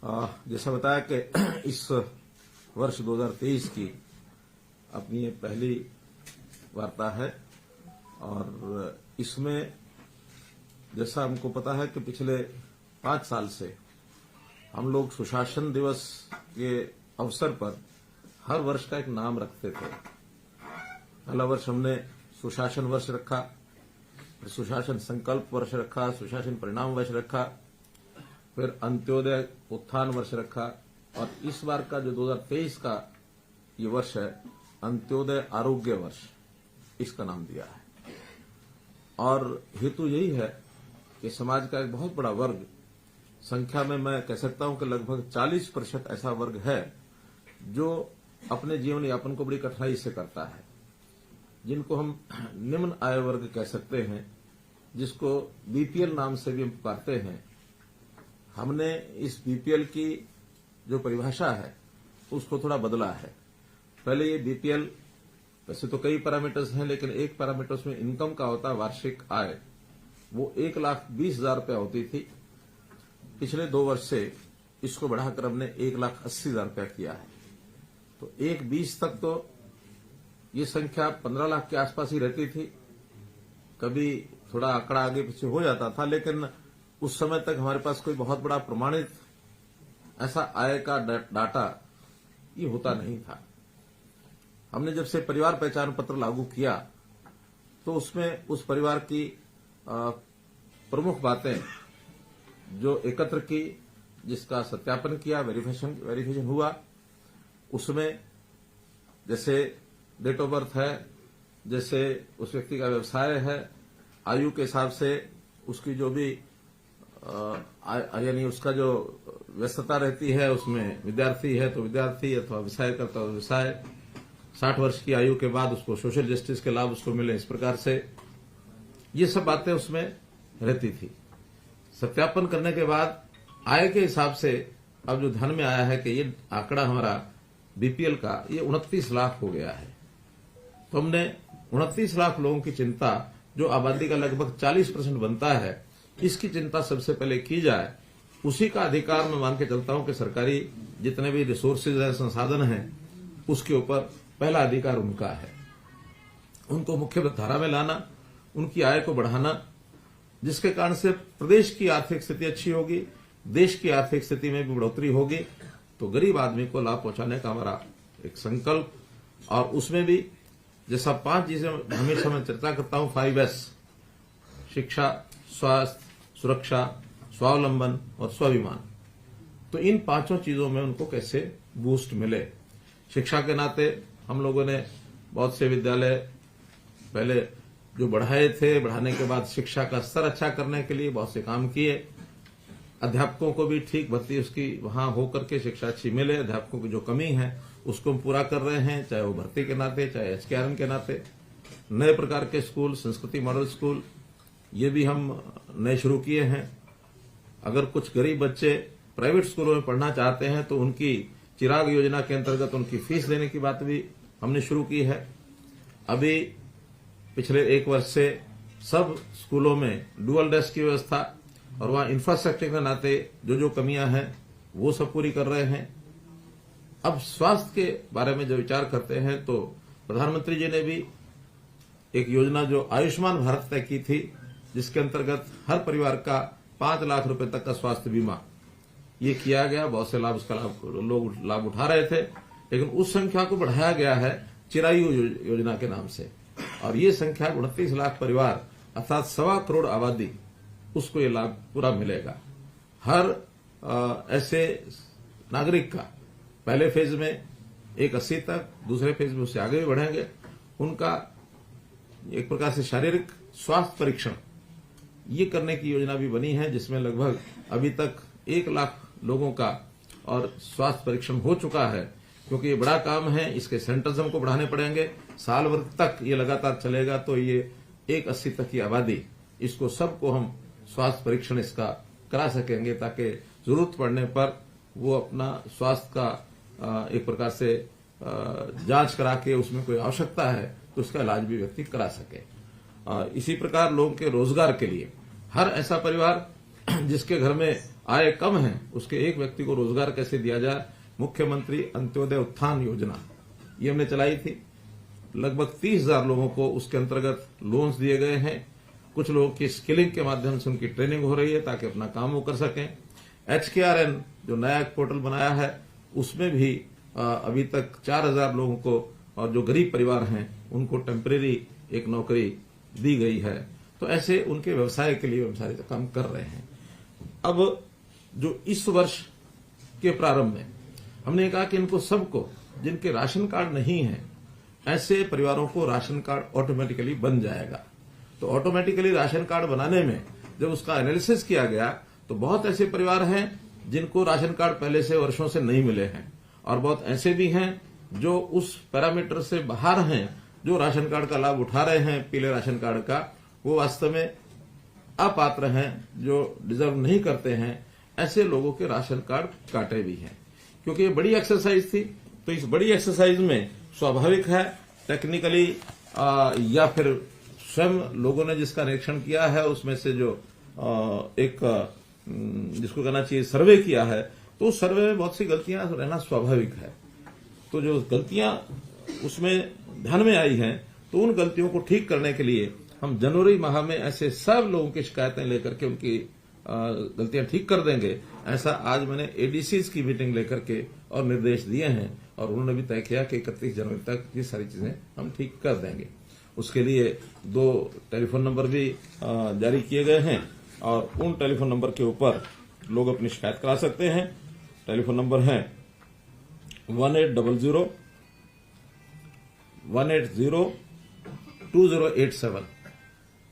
जैसा बताया कि इस वर्ष 2023 की अपनी ये पहली वार्ता है और इसमें जैसा हमको पता है कि पिछले 5 साल से हम लोग सुशासन दिवस के अवसर पर हर वर्ष का एक नाम रखते थे। पहला वर्ष हमने सुशासन वर्ष रखा, फिर सुशासन संकल्प वर्ष रखा, सुशासन परिणाम वर्ष रखा, फिर अंत्योदय उत्थान वर्ष रखा और इस बार का जो 2023 का ये वर्ष है अंत्योदय आरोग्य वर्ष, इसका नाम दिया है। और हेतु यही है कि समाज का एक बहुत बड़ा वर्ग, संख्या में मैं कह सकता हूं कि लगभग 40% ऐसा वर्ग है जो अपने जीवन यापन को बड़ी कठिनाई से करता है, जिनको हम निम्न आय वर्ग कह सकते हैं, जिसको बीपीएल नाम से भी हम पुकारते हैं। हमने इस बीपीएल की जो परिभाषा है उसको थोड़ा बदला है। पहले ये बीपीएल, वैसे तो कई पैरामीटर्स हैं, लेकिन एक पैरामीटर उसमें इनकम का होता है, वार्षिक आय, वो 1,20,000 रुपया होती थी। पिछले 2 वर्ष से इसको बढ़ाकर हमने 1,80,000 रुपया किया है। तो 1,20 तक तो ये संख्या 15 लाख के आसपास ही रहती थी। कभी थोड़ा आंकड़ा आगे पीछे हो जाता था, लेकिन उस समय तक हमारे पास कोई बहुत बड़ा प्रमाणित ऐसा आय का डाटा ये होता नहीं था। हमने जब से परिवार पहचान पत्र लागू किया तो उसमें उस परिवार की प्रमुख बातें जो एकत्र की, जिसका सत्यापन किया, वेरिफिकेशन हुआ, उसमें जैसे डेट ऑफ बर्थ है, जैसे उस व्यक्ति का व्यवसाय है, आयु के हिसाब से उसकी जो भी यानी उसका जो व्यस्तता रहती है, उसमें विद्यार्थी है तो विद्यार्थी अथवा व्यवसाय करता है व्यवसाय, 60 वर्ष की आयु के बाद उसको सोशल जस्टिस के लाभ उसको मिले, इस प्रकार से ये सब बातें उसमें रहती थी। सत्यापन करने के बाद आय के हिसाब से अब जो ध्यान में आया है कि ये आंकड़ा हमारा बीपीएल का ये 29 लाख हो गया है। तो हमने 29 लाख लोगों की चिंता, जो आबादी का लगभग 40% बनता है, इसकी चिंता सबसे पहले की जाए। उसी का अधिकार मैं मान के चलता हूं कि सरकारी जितने भी रिसोर्सेज हैं, संसाधन हैं, उसके ऊपर पहला अधिकार उनका है। उनको मुख्य धारा में लाना, उनकी आय को बढ़ाना, जिसके कारण से प्रदेश की आर्थिक स्थिति अच्छी होगी, देश की आर्थिक स्थिति में भी बढ़ोतरी होगी। तो गरीब आदमी को लाभ पहुंचाने का हमारा एक संकल्प, और उसमें भी जैसा 5 चीजें हमेशा मैं चर्चा करता हूं, 5S, शिक्षा, स्वास्थ्य, सुरक्षा, स्वावलंबन और स्वाभिमान। तो इन 5 चीजों में उनको कैसे बूस्ट मिले। शिक्षा के नाते हम लोगों ने बहुत से विद्यालय पहले जो बढ़ाए थे, बढ़ाने के बाद शिक्षा का स्तर अच्छा करने के लिए बहुत से काम किए। अध्यापकों को भी ठीक भर्ती उसकी वहां होकर के शिक्षा अच्छी मिले। अध्यापकों की जो कमी है उसको हम पूरा कर रहे हैं, चाहे वो भर्ती के नाते, चाहे HKRM के नाते। नए प्रकार के स्कूल, संस्कृति मॉडल स्कूल, ये भी हम नए शुरू किए हैं। अगर कुछ गरीब बच्चे प्राइवेट स्कूलों में पढ़ना चाहते हैं तो उनकी चिराग योजना के अंतर्गत उनकी फीस देने की बात भी हमने शुरू की है। अभी पिछले 1 वर्ष से सब स्कूलों में डुअल डेस्क की व्यवस्था और वहां इंफ्रास्ट्रक्चर के नाते जो कमियां हैं वो सब पूरी कर रहे हैं। अब स्वास्थ्य के बारे में जो विचार करते हैं तो प्रधानमंत्री जी ने भी एक योजना जो आयुष्मान भारत तय की थी, जिसके अंतर्गत हर परिवार का 5 लाख रुपए तक का स्वास्थ्य बीमा ये किया गया। बहुत से लाभ उसका लोग लाभ उठा रहे थे, लेकिन उस संख्या को बढ़ाया गया है चिरायु योजना के नाम से, और ये संख्या 29 लाख परिवार अर्थात 1.25 करोड़ आबादी, उसको ये लाभ पूरा मिलेगा। हर ऐसे नागरिक का पहले फेज में 1,80 तक, दूसरे फेज में उससे आगे भी बढ़ेंगे, उनका एक प्रकार से शारीरिक स्वास्थ्य परीक्षण ये करने की योजना भी बनी है, जिसमें लगभग अभी तक 1 लाख लोगों का और स्वास्थ्य परीक्षण हो चुका है। क्योंकि ये बड़ा काम है, इसके सेंटर्स हमको बढ़ाने पड़ेंगे, साल भर तक ये लगातार चलेगा। तो ये 1,80 तक की आबादी, इसको सबको हम स्वास्थ्य परीक्षण इसका करा सकेंगे, ताकि जरूरत पड़ने पर वो अपना स्वास्थ्य का एक प्रकार से जांच करा के उसमें कोई आवश्यकता है तो उसका इलाज भी व्यक्ति करा सके। इसी प्रकार लोगों के रोजगार के लिए हर ऐसा परिवार जिसके घर में आय कम है उसके एक व्यक्ति को रोजगार कैसे दिया जाए। मुख्यमंत्री अंत्योदय उत्थान योजना ये हमने चलाई थी। लगभग 30,000 लोगों को उसके अंतर्गत लोन्स दिए गए हैं। कुछ लोगों की स्किलिंग के माध्यम से उनकी ट्रेनिंग हो रही है ताकि अपना काम वो कर सकें। HKRN जो नया एक पोर्टल बनाया है उसमें भी अभी तक 4,000 लोगों को और जो गरीब परिवार हैं उनको टेम्परेरी एक नौकरी दी गई है। तो ऐसे उनके व्यवसाय के लिए हम सारे काम कर रहे हैं। अब जो इस वर्ष के प्रारंभ में हमने कहा कि इनको सबको जिनके राशन कार्ड नहीं है ऐसे परिवारों को राशन कार्ड ऑटोमेटिकली बन जाएगा। तो ऑटोमेटिकली राशन कार्ड बनाने में जब उसका एनालिसिस किया गया तो बहुत ऐसे परिवार हैं जिनको राशन कार्ड पहले से वर्षों से नहीं मिले हैं और बहुत ऐसे भी हैं जो उस पैरामीटर से बाहर हैं, जो राशन कार्ड का लाभ उठा रहे हैं पीले राशन कार्ड का, वो वास्तव में अपात्र हैं, जो डिजर्व नहीं करते हैं। ऐसे लोगों के राशन कार्ड काटे भी हैं। क्योंकि ये बड़ी एक्सरसाइज थी, तो इस बड़ी एक्सरसाइज में स्वाभाविक है टेक्निकली या फिर स्वयं लोगों ने जिसका निरीक्षण किया है उसमें से जो एक जिसको कहना चाहिए सर्वे किया है, तो उस सर्वे में बहुत सी गलतियां रहना स्वाभाविक है। तो जो गलतियां उसमें ध्यान में आई हैं तो उन गलतियों को ठीक करने के लिए हम जनवरी माह में ऐसे सब लोगों की शिकायतें लेकर के उनकी गलतियां ठीक कर देंगे। ऐसा आज मैंने एडीसीज की मीटिंग लेकर के और निर्देश दिए हैं और उन्होंने भी तय किया कि 31 जनवरी तक ये सारी चीजें हम ठीक कर देंगे। उसके लिए 2 टेलीफोन नंबर भी जारी किए गए हैं और उन टेलीफोन नंबर के ऊपर लोग अपनी शिकायत करा सकते हैं। टेलीफोन नंबर है 1800-180-2087।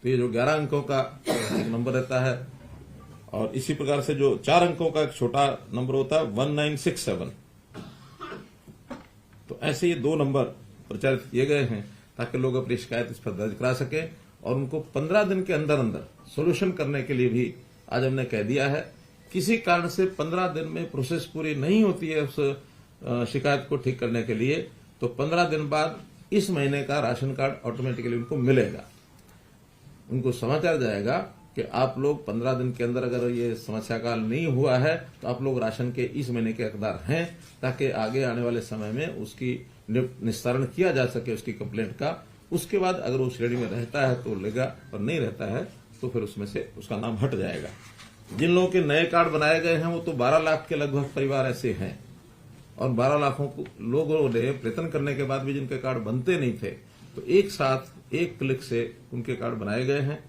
तो ये जो 11 अंकों का एक नंबर रहता है और इसी प्रकार से जो 4 अंकों का एक छोटा नंबर होता है 1967। तो ऐसे ये 2 नंबर प्रचारित किए गए हैं ताकि लोग अपनी शिकायत इस पर दर्ज करा सकें और उनको 15 दिन के अंदर अंदर सोल्यूशन करने के लिए भी आज हमने कह दिया है। किसी कारण से 15 दिन में प्रोसेस पूरी नहीं होती है उस शिकायत को ठीक करने के लिए, तो 15 दिन बाद इस महीने का राशन कार्ड ऑटोमेटिकली उनको मिलेगा। उनको समाचार जाएगा कि आप लोग 15 दिन के अंदर अगर ये समस्या काल नहीं हुआ है तो आप लोग राशन के इस महीने के हकदार हैं, ताकि आगे आने वाले समय में उसकी निस्तारण किया जा सके उसकी कंप्लेंट का। उसके बाद अगर वो श्रेणी में रहता है तो लेगा और नहीं रहता है तो फिर उसमें से उसका नाम हट जाएगा। जिन लोगों के नए कार्ड बनाए गए हैं वो तो 12 लाख के लगभग परिवार ऐसे हैं और 12 लाखों लोगों ने प्रयत्न करने के बाद भी जिनके कार्ड बनते नहीं थे तो एक साथ एक क्लिक से उनके कार्ड बनाए गए हैं।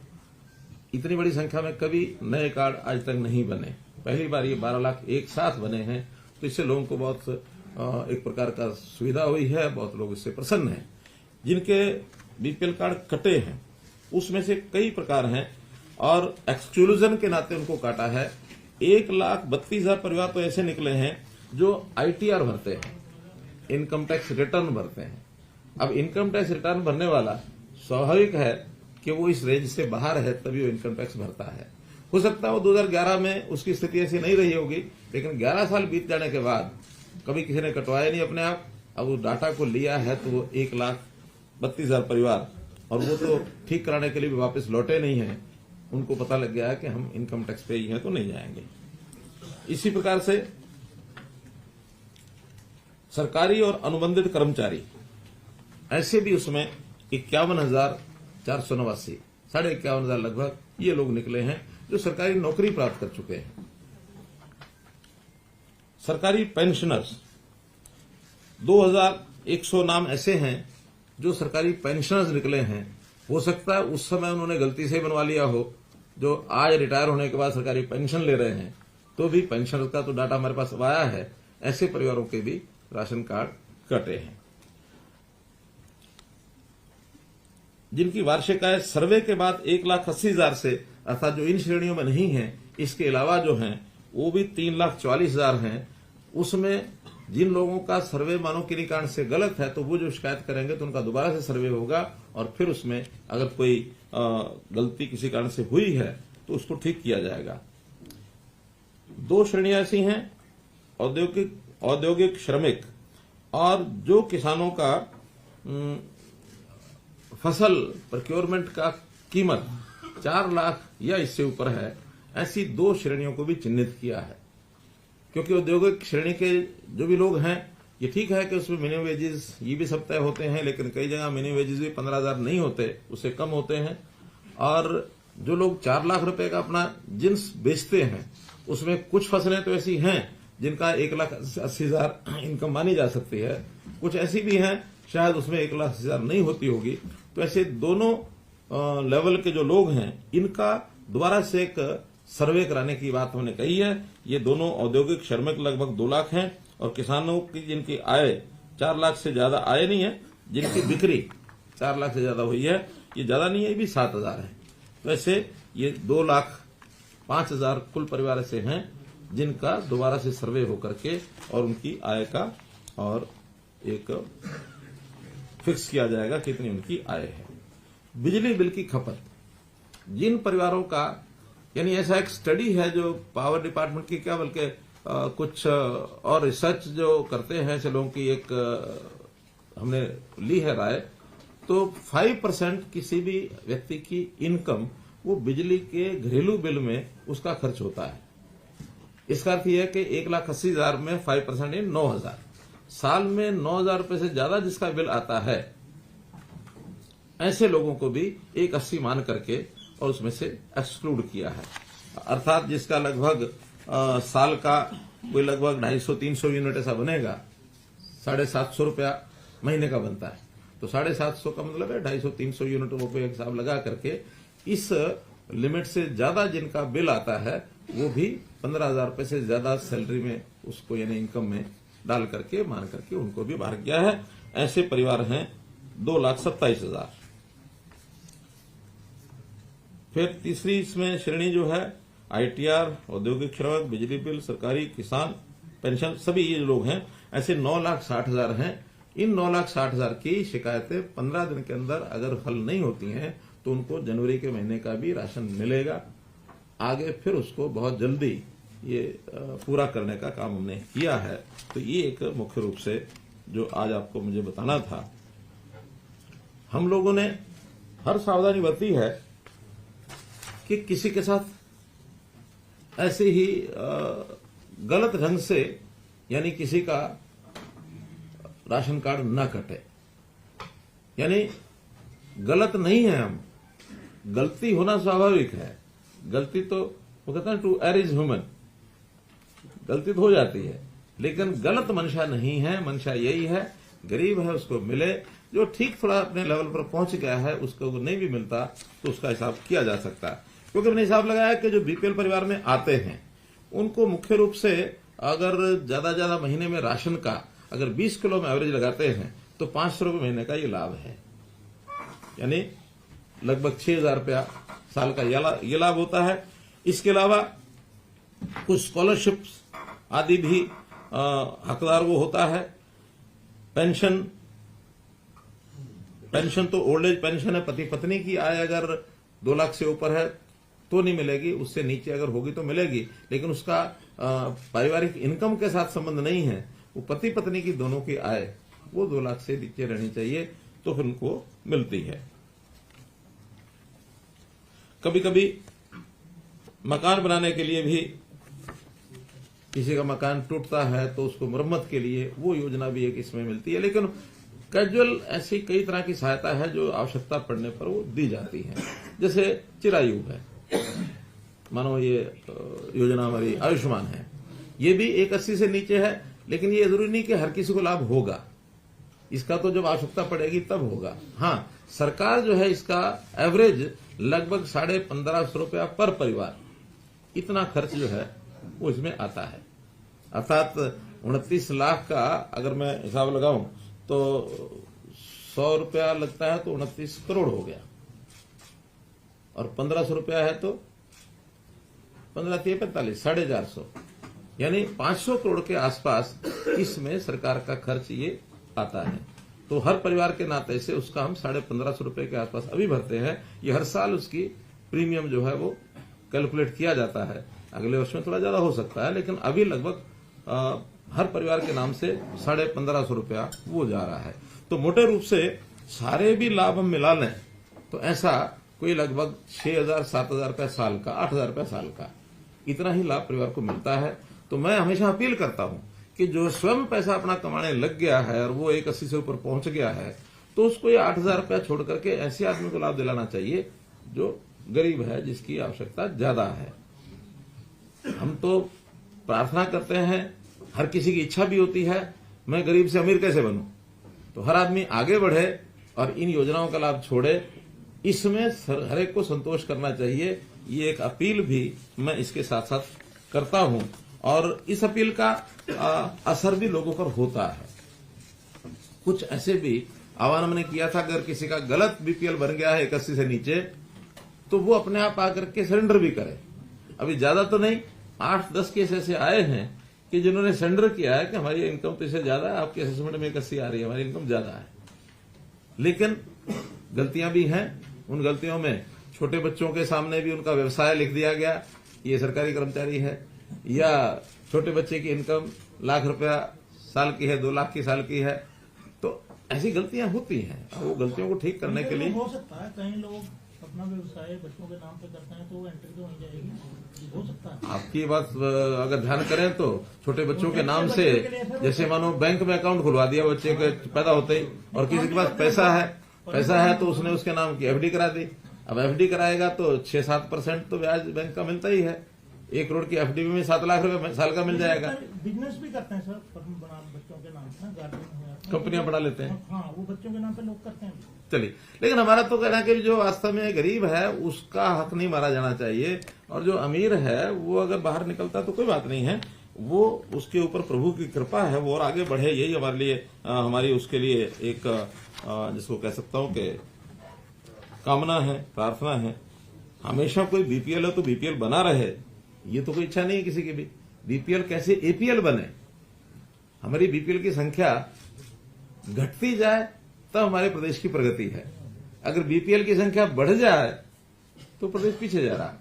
इतनी बड़ी संख्या में कभी नए कार्ड आज तक नहीं बने, पहली बार ये 12 लाख एक साथ बने हैं। तो इससे लोगों को बहुत एक प्रकार का सुविधा हुई है, बहुत लोग इससे प्रसन्न हैं। जिनके बीपीएल कार्ड कटे हैं उसमें से कई प्रकार हैं और एक्सक्लूजन के नाते उनको काटा है। 1,32,000 परिवार तो ऐसे निकले हैं जो ITR भरते हैं, इनकम टैक्स रिटर्न भरते हैं। अब इनकम टैक्स रिटर्न भरने वाला स्वाभाविक है कि वो इस रेंज से बाहर है तभी वो इनकम टैक्स भरता है। हो सकता है वो 2011 में उसकी स्थिति ऐसी नहीं रही होगी, लेकिन 11 साल बीत जाने के बाद कभी किसी ने कटवाया नहीं अपने आप। अब उस डाटा को लिया है तो वो 1,32,000 परिवार और वो तो ठीक कराने के लिए भी वापस लौटे नहीं है। उनको पता लग गया है कि हम इनकम टैक्स पे ही हैं तो नहीं जाएंगे। इसी प्रकार से सरकारी और अनुबंधित कर्मचारी ऐसे भी उसमें 51,489 51,500 लगभग ये लोग निकले हैं जो सरकारी नौकरी प्राप्त कर चुके हैं। सरकारी पेंशनर्स 2,100 नाम ऐसे हैं जो सरकारी पेंशनर्स निकले हैं। हो सकता है उस समय उन्होंने गलती से बनवा लिया हो, जो आज रिटायर होने के बाद सरकारी पेंशन ले रहे हैं, तो भी पेंशनर्स का तो डाटा हमारे पास आया है। ऐसे परिवारों के भी राशन कार्ड कटे हैं। जिनकी वार्षिक आय सर्वे के बाद 1,80,000 से, अर्थात जो इन श्रेणियों में नहीं है, इसके अलावा जो हैं वो भी 3,44,000 हैं। उसमें जिन लोगों का सर्वे मानो किसी कारण से गलत है तो वो जो शिकायत करेंगे तो उनका दोबारा से सर्वे होगा और फिर उसमें अगर कोई गलती किसी कारण से हुई है तो उसको ठीक किया जाएगा। 2 श्रेणियां ऐसी हैं, औद्योगिक श्रमिक और जो किसानों का फसल प्रोक्योरमेंट का कीमत 4 लाख या इससे ऊपर है, ऐसी 2 श्रेणियों को भी चिन्हित किया है। क्योंकि औद्योगिक श्रेणी के जो भी लोग हैं, ये ठीक है कि उसमें मिनिमम वेजेस ये भी सब तय होते हैं, लेकिन कई जगह मिनिमम वेजेस भी 15,000 नहीं होते, उससे कम होते हैं। और जो लोग 4 लाख रुपए का अपना जिन्स बेचते हैं, उसमें कुछ फसलें तो ऐसी हैं जिनका 1,80,000 इनकम मानी जा सकती है, कुछ ऐसी भी हैं शायद उसमें 1,80,000 नहीं होती होगी। तो ऐसे दोनों लेवल के जो लोग हैं, इनका दोबारा से एक सर्वे कराने की बात हमने कही है। ये दोनों औद्योगिक श्रमिक लगभग 2 लाख हैं, और किसानों की जिनकी आय 4 लाख से ज्यादा आय नहीं है, जिनकी बिक्री 4 लाख से ज्यादा हुई है, ये ज्यादा नहीं है, ये भी 7,000 है। तो ऐसे ये 2,05,000 कुल परिवार ऐसे हैं जिनका दोबारा से सर्वे होकर के और उनकी आय का और एक फिक्स किया जाएगा कितनी उनकी आय है। बिजली बिल की खपत, जिन परिवारों का, यानी ऐसा एक स्टडी है जो पावर डिपार्टमेंट की क्या बल्कि कुछ और रिसर्च जो करते हैं ऐसे लोगों की एक हमने ली है राय, तो 5% किसी भी व्यक्ति की इनकम वो बिजली के घरेलू बिल में उसका खर्च होता है। इसका अर्थ यह है कि 1,80,000 में 5% यानी 9,000, साल में 9,000 रुपए से ज्यादा जिसका बिल आता है, ऐसे लोगों को भी 1,80 मान करके और उसमें से एक्सक्लूड किया है। अर्थात जिसका लगभग साल का कोई लगभग 250-300 यूनिट ऐसा बनेगा, 750 रुपया महीने का बनता है, तो 750 का मतलब है 250-300 यूनिट रुपये हिसाब लगा करके इस लिमिट से ज्यादा जिनका बिल आता है वो भी 15,000 रुपए से ज्यादा सैलरी में उसको यानी इनकम में डाल करके मान करके उनको भी बाहर किया है। ऐसे परिवार हैं 2,27,000। फिर तीसरी इसमें श्रेणी जो है ITR, औद्योगिक श्रमिक, बिजली बिल, सरकारी, किसान, पेंशन, सभी ये लोग हैं, ऐसे 9,60,000 हैं। इन 9,60,000 की शिकायतें 15 दिन के अंदर अगर हल नहीं होती हैं तो उनको जनवरी के महीने का भी राशन मिलेगा। आगे फिर उसको बहुत जल्दी ये पूरा करने का काम हमने किया है। तो ये एक मुख्य रूप से जो आज आपको मुझे बताना था। हम लोगों ने हर सावधानी बरती है कि किसी के साथ ऐसे ही गलत ढंग से यानी किसी का राशन कार्ड न कटे। यानी गलत नहीं है हम, गलती होना स्वाभाविक है, गलती तो वो कहते हैं टू एयर इज ह्यूमन, गलती तो हो जाती है, लेकिन गलत मंशा नहीं है। मंशा यही है गरीब है उसको मिले, जो ठीक थोड़ा अपने लेवल पर पहुंच गया है उसको नहीं भी मिलता तो उसका हिसाब किया जा सकता है। क्योंकि मैंने हिसाब लगाया कि जो बीपीएल परिवार में आते हैं उनको मुख्य रूप से अगर ज्यादा महीने में राशन का अगर 20 किलो में एवरेज लगाते हैं तो 500 रुपये महीने का ये लाभ है, यानी लगभग 6,000 रुपया साल का ये लाभ होता है। इसके अलावा कुछ स्कॉलरशिप्स आदि भी हकदार वो होता है। पेंशन तो ओल्ड एज पेंशन है, पति पत्नी की आय अगर 2 लाख से ऊपर है तो नहीं मिलेगी, उससे नीचे अगर होगी तो मिलेगी, लेकिन उसका पारिवारिक इनकम के साथ संबंध नहीं है। वो पति पत्नी की दोनों की आय वो 2 लाख से नीचे रहनी चाहिए तो फिर उनको मिलती है। कभी कभी मकान बनाने के लिए भी किसी का मकान टूटता है तो उसको मरम्मत के लिए वो योजना भी एक इसमें मिलती है। लेकिन कैजुअल ऐसी कई तरह की सहायता है जो आवश्यकता पड़ने पर वो दी जाती है। जैसे चिरायु है, मानो ये योजना हमारी आयुष्मान है, ये भी 1,80 से नीचे है, लेकिन ये जरूरी नहीं कि हर किसी को लाभ होगा, इसका तो जब आवश्यकता पड़ेगी तब होगा। हाँ, सरकार जो है इसका एवरेज लगभग 1,550 रुपया पर परिवार इतना खर्च जो है वो इसमें आता है। अर्थात 29 लाख का अगर मैं हिसाब लगाऊं तो 100 रुपया लगता है तो 29 करोड़ हो गया, और 1,500 रुपया है तो 15-45, 450, यानी 500 करोड़ के आसपास इसमें सरकार का खर्च ये आता है। तो हर परिवार के नाते से उसका हम 1,550 रुपए के आसपास अभी भरते हैं। ये हर साल उसकी प्रीमियम जो है वो कैलकुलेट किया जाता है। अगले वर्ष में थोड़ा ज्यादा हो सकता है, लेकिन अभी लगभग हर परिवार के नाम से 1,550 रुपया वो जा रहा है। तो मोटे रूप से सारे भी लाभ हम मिला लें तो ऐसा कोई लगभग 6,000-7,000 रुपया साल का, 8,000 रुपया साल का इतना ही लाभ परिवार को मिलता है। तो मैं हमेशा अपील करता हूं कि जो स्वयं पैसा अपना कमाने लग गया है और वो 180 से ऊपर पहुंच गया है, तो उसको ये 8,000 रुपया छोड़ करके ऐसे आदमी को लाभ दिलाना चाहिए जो गरीब है, जिसकी आवश्यकता ज्यादा है। हम तो प्रार्थना करते हैं, हर किसी की इच्छा भी होती है मैं गरीब से अमीर कैसे बनूं, तो हर आदमी आगे बढ़े और इन योजनाओं का लाभ छोड़े, इसमें हर एक को संतोष करना चाहिए। ये एक अपील भी मैं इसके साथ साथ करता हूं और इस अपील का असर भी लोगों पर होता है। कुछ ऐसे भी आह्वान मैंने किया था, अगर किसी का गलत बीपीएल बन गया है 81 से नीचे, तो वो अपने आप आकर के सरेंडर भी करे। अभी ज्यादा तो नहीं, 8-10 केस ऐसे आए हैं कि जिन्होंने सरेंडर किया है कि हमारी इनकम तो इससे ज्यादा है, आपके असेसमेंट में 81 आ रही है, हमारी इनकम ज्यादा है। लेकिन गलतियां भी हैं। उन गलतियों में छोटे बच्चों के सामने भी उनका व्यवसाय लिख दिया गया, ये सरकारी कर्मचारी है, या छोटे बच्चे की इनकम लाख रुपया साल की है, 2 लाख की साल की है। तो ऐसी गलतियां होती हैं, वो गलतियों को ठीक करने के लिए हो सकता है कई लोग अपना व्यवसाय बच्चों के नाम पे करते हैं, तो एंट्री तो हो जाएगी, हो सकता है। आपकी बात अगर ध्यान करें तो छोटे बच्चों के नाम से, जैसे मानो बैंक में अकाउंट खुलवा दिया बच्चे के पैदा होते ही, और किसी के पास पैसा है तो उसने उसके नाम की एफडी करा दी। अब एफडी कराएगा तो 6-7% तो ब्याज बैंक का मिलता ही है। 1 करोड़ की एफडी में 7 लाख रुपए साल का मिल जाएगा। बिजनेस भी करते हैं सर, फर्म बना बच्चों के नाम से, गार्डन कंपनियां बढ़ा लेते हैं। हाँ, वो बच्चों के नाम पे लोग करते हैं। चलिए, लेकिन हमारा तो कहना है कि जो वास्तव में गरीब है उसका हक नहीं मारा जाना चाहिए, और जो अमीर है वो अगर बाहर निकलता तो कोई बात नहीं है, वो उसके ऊपर प्रभु की कृपा है, वो और आगे बढ़े, यही हमारे लिए हमारी उसके लिए एक जिसको कह सकता हूं कि कामना है, प्रार्थना है। हमेशा कोई बीपीएल हो तो बीपीएल बना रहे, ये तो कोई इच्छा नहीं है किसी की भी। बीपीएल कैसे एपीएल बने, हमारी बीपीएल की संख्या घटती जाए तब हमारे प्रदेश की प्रगति है। अगर बीपीएल की संख्या बढ़ जाए तो प्रदेश पीछे जा रहा है।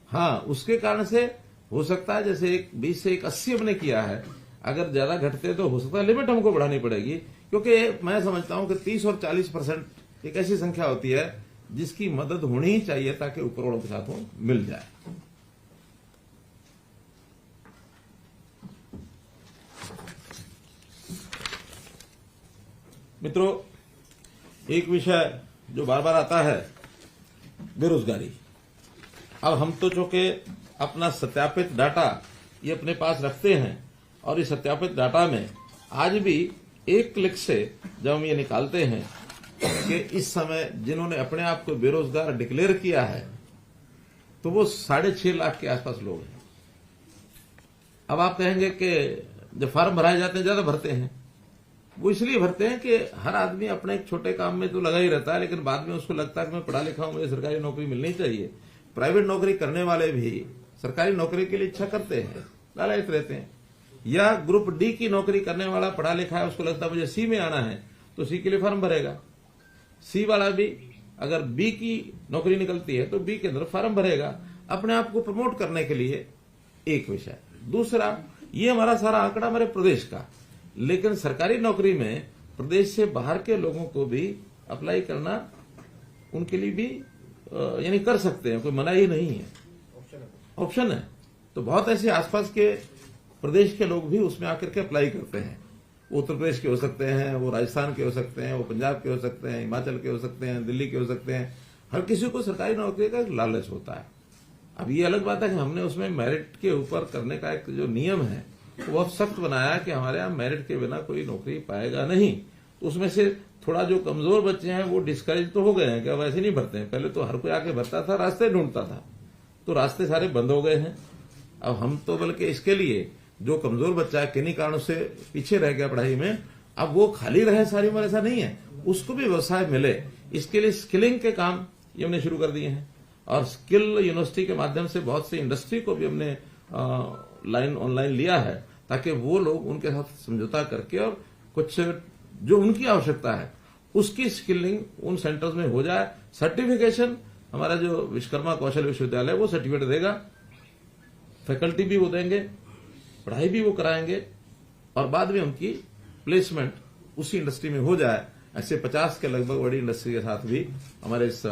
हाँ, उसके कारण से हो सकता है जैसे 20 से 80 हमने किया है, अगर ज्यादा घटते तो हो सकता है लिमिट हमको बढ़ानी पड़ेगी, क्योंकि मैं समझता हूं कि 30 और 40% एक ऐसी संख्या होती है जिसकी मदद होनी ही चाहिए ताकि ऊपर वालों के साथ वो मिल जाए। मित्रों, एक विषय जो बार बार आता है, बेरोजगारी। अब हम तो चूंकि अपना सत्यापित डाटा ये अपने पास रखते हैं, और इस सत्यापित डाटा में आज भी एक क्लिक से जब हम ये निकालते हैं कि इस समय जिन्होंने अपने आप को बेरोजगार डिक्लेयर किया है तो वो 6.5 लाख के आसपास लोग हैं। अब आप कहेंगे कि जब फॉर्म भराए जाते हैं ज्यादा भरते हैं, वो इसलिए भरते हैं कि हर आदमी अपने एक छोटे काम में तो लगा ही रहता है, लेकिन बाद में उसको लगता है कि मैं पढ़ा लिखा हूं, मुझे सरकारी नौकरी मिलनी चाहिए। प्राइवेट नौकरी करने वाले भी सरकारी नौकरी के लिए इच्छा करते हैं, लालयित रहते हैं। या ग्रुप डी की नौकरी करने वाला पढ़ा लिखा है, उसको लगता है मुझे सी में आना है, तो सी के लिए फॉर्म भरेगा। सी वाला भी अगर बी की नौकरी निकलती है तो बी के अंदर फॉर्म भरेगा, अपने आप को प्रमोट करने के लिए। एक विषय। दूसरा, ये हमारा सारा आंकड़ा हमारे प्रदेश का, लेकिन सरकारी नौकरी में प्रदेश से बाहर के लोगों को भी अप्लाई करना उनके लिए भी यानी कर सकते हैं, कोई मनाही नहीं है, ऑप्शन है। तो बहुत ऐसे आसपास के प्रदेश के लोग भी उसमें आकर के अप्लाई करते हैं। वो उत्तर प्रदेश के हो सकते हैं, वो राजस्थान के हो सकते हैं, वो पंजाब के हो सकते हैं, हिमाचल के हो सकते हैं, दिल्ली के हो सकते हैं। हर किसी को सरकारी नौकरी का लालच होता है। अब ये अलग बात है कि हमने उसमें मेरिट के ऊपर करने का एक जो नियम है वो बहुत सख्त बनाया कि हमारे यहाँ मेरिट के बिना कोई नौकरी पाएगा नहीं। तो उसमें से थोड़ा जो कमजोर बच्चे हैं वो डिस्करेज तो हो गए हैं कि अब ऐसे नहीं भरते हैं। पहले तो हर कोई आके भरता था, रास्ते ढूंढता था, तो रास्ते सारे बंद हो गए हैं। अब हम तो बल्कि इसके लिए जो कमजोर बच्चा है, किन्हीं कारणों से पीछे रह गया पढ़ाई में, अब वो खाली रहे सारी उम्र, ऐसा नहीं है, उसको भी व्यवसाय मिले। इसके लिए स्किलिंग के काम ये हमने शुरू कर दिए हैं, और स्किल यूनिवर्सिटी के माध्यम से बहुत सी इंडस्ट्री को भी हमने ऑनलाइन लिया है, ताकि वो लोग उनके साथ समझौता करके और कुछ जो उनकी आवश्यकता है उसकी स्किलिंग उन सेंटर्स में हो जाए। सर्टिफिकेशन हमारा जो विश्वकर्मा कौशल विश्वविद्यालय वो सर्टिफिकेट देगा, फैकल्टी भी वो देंगे, पढ़ाई भी वो कराएंगे, और बाद में उनकी प्लेसमेंट उसी इंडस्ट्री में हो जाए। ऐसे 50 के लगभग बड़ी इंडस्ट्री के साथ भी हमारे इस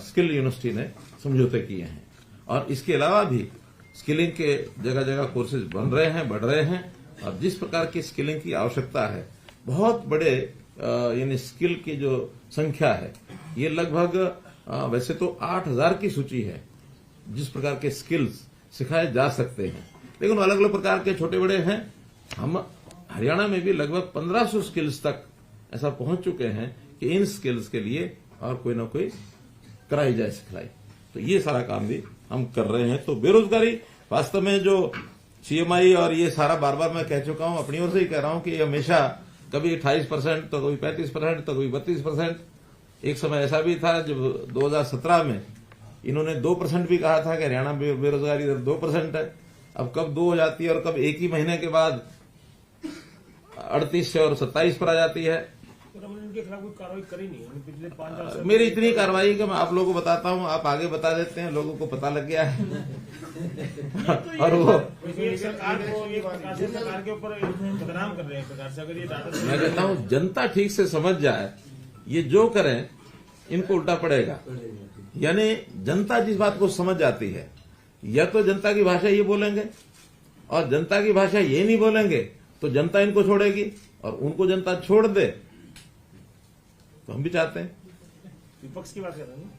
स्किल यूनिवर्सिटी ने समझौते किए हैं। और इसके अलावा भी स्किलिंग के जगह जगह कोर्सेज बन रहे हैं, बढ़ रहे हैं, और जिस प्रकार की स्किलिंग की आवश्यकता है, बहुत बड़े यानी स्किल की जो संख्या है, ये लगभग वैसे तो 8,000 की सूची है जिस प्रकार के स्किल्स सिखाए जा सकते हैं, लेकिन अलग अलग प्रकार के छोटे बड़े हैं। हम हरियाणा में भी लगभग 1500 स्किल्स तक ऐसा पहुंच चुके हैं कि इन स्किल्स के लिए और कोई ना कोई कराई जाए सिखलाई। तो ये सारा काम भी हम कर रहे हैं। तो बेरोजगारी वास्तव में जो सीएमआई और ये सारा बार बार मैं कह चुका हूं, अपनी ओर से ही कह रहा हूं कि हमेशा कभी 28% तो कभी 35% तो कभी 32%। एक समय ऐसा भी था जब 2017 में इन्होंने 2% भी कहा था कि हरियाणा बेरोजगारी दर 2% है। अब कब 2 हो जाती है और कब एक ही महीने के बाद 38 से और 27 पर आ जाती है। इनके खिलाफ कोई कार्रवाई करी नहीं है पिछले 5 साल। मेरी इतनी कार्रवाई कि मैं आप लोगों को बताता हूं, आप आगे बता देते हैं, लोगों को पता लग गया है। और वो सरकार को ये सरकार के ऊपर बदनाम कर रहे हैं प्रकार से। अगर ये डाटा मैं कहता हूं जनता ठीक से समझ जाए, ये जो करें इनको उल्टा पड़ेगा। यानी जनता जिस बात को समझ जाती है, या तो जनता की भाषा ये बोलेंगे, और जनता की भाषा ये नहीं बोलेंगे तो जनता इनको छोड़ेगी, और उनको जनता छोड़ दे तो हम भी चाहते हैं। विपक्ष की बात कर रहे हैं,